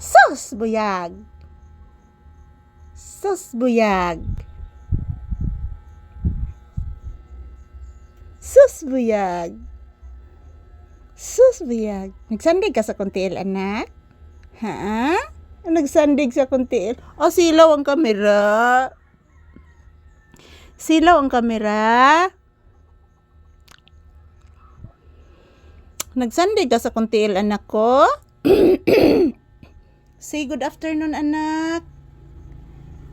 Sus buyag. Sus buyag. Sus buyag. Sus buyag. Nagsandig ka sa kuntiil, anak? Ha? Nagsandig sa kuntiil? O, silaw ang kamera. Silaw ang kamera. Nagsandig ka sa kuntiil, anak ko? Say good afternoon, anak.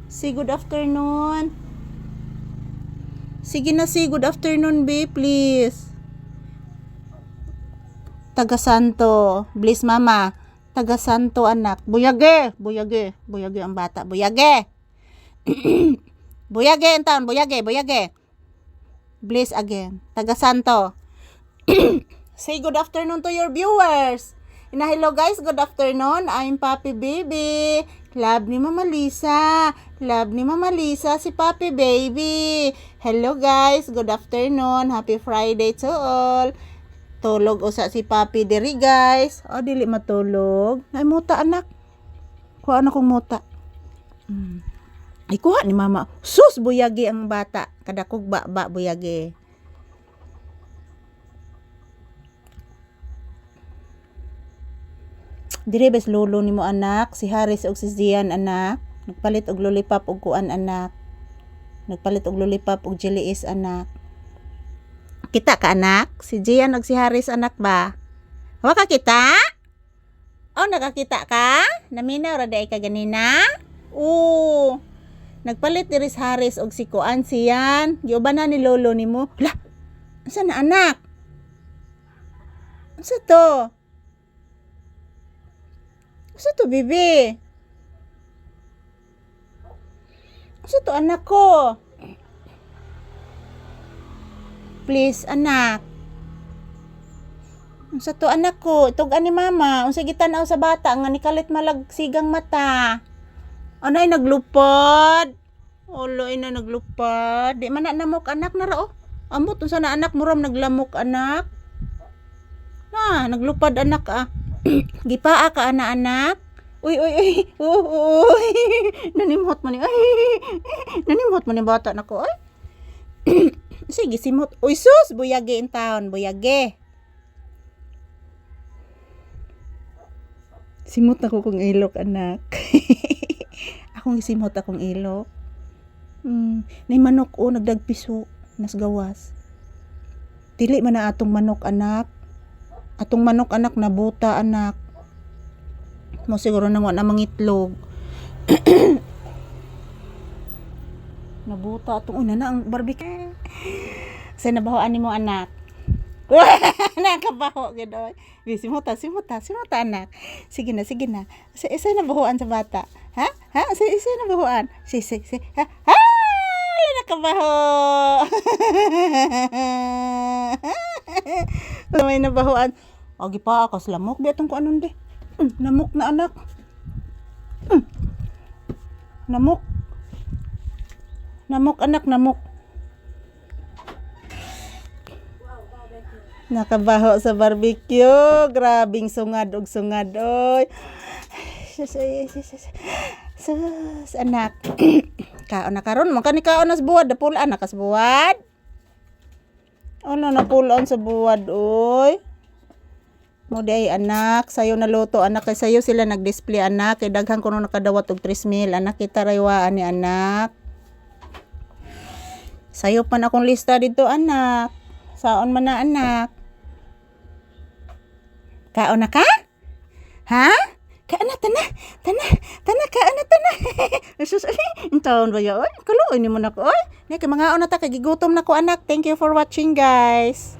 Say good afternoon. Sige na, say good afternoon, babe, please. Taga Santo. Please, mama. Taga Santo, anak. Buyage. Buyage. Buyage ang bata. Buyage. Buyage ang taon. Buyage. Buyage. Please again. Taga Santo. Say good afternoon to your viewers. Hello guys, good afternoon. I'm Papi Baby. Love ni Mama Lisa. Love ni Mama Lisa si Papi Baby. Hello guys, good afternoon. Happy Friday to all. Tulog usa si Papi diri guys. O dili matulog. Ay muta anak. Kuha na kong muta. Ay kuha ni Mama. Sus buyagi ang bata. Kadakog ba buyagi. Dire bes lolo nimo anak, si Haris ug si Zian anak. Nagpalit og lollipop ug kuan anak. Nagpalit og lollipop ug jellies anak. Kita ka anak? Si Zian ug si Haris anak ba? Wa ka kita? Oh, nakakita ka? Naminaw ra day ka ganina? Oo. Nagpalit diri si Haris ug si kuan siyan. Giuban na ni lolo nimo. Lah. Asa na anak? Asa to? Asa to, bibi? Asa to, anak ko? Please, anak. Asa to, anak ko? Tugan ni mama. Unsa gitanaw sa bata nga nikalit malag sigang mata. Ano ay naglupad? Olo ay na naglupad. Di man na namok anak na ra oh. Ambot unsa na anak mo ram naglamok anak? Na, naglupad anak ah. Gipaa ka anak. Uy. Nanimot man ni. Ay. Nanimot man ni bata nako ay. Sige simot. Uy sus, buyage in town, buyage. Simot ako kung ilok anak. Akong simot akong ilok. Nay manok o nagdagpiso nas gawas. Dili man na atong manok anak. Atong manok anak nabuta anak. Mo siguro nang wala mangitlog. Nabuta atong una na ang barbecue. Sa nabahoan nimo anak. Nakabaho gid oy. Simuta anak. Sige na. Isa nabahoan sa bata. Ha? Isa nabahoan. Si. Ha? Nakabaho. May nabahoan. Agi pa akas lamok di atong kuanon di. Namok na anak. Namok anak, namok. Nakabaho sa barbecue. Grabing sungad oy. Sus anak. Kaon na karon mo kani kaon nas buwad dapul anak kas buwad. Ano na pulon sa buwad oy. Mo day anak, sayo naluto anak kay sayo sila nag-display anak kay daghan kuno nakadawat og 3,000 anak kita raywaan ni anak. Sayo pa na akong lista dito anak. Saon man na anak. Kaon na ka? Ha? Kaon na tana kaon na tana. Sus taon ba yo? Kaluoy ni mo na ko oy. Ni kay mga ona ta kay gigutom na ko anak. Thank you for watching guys.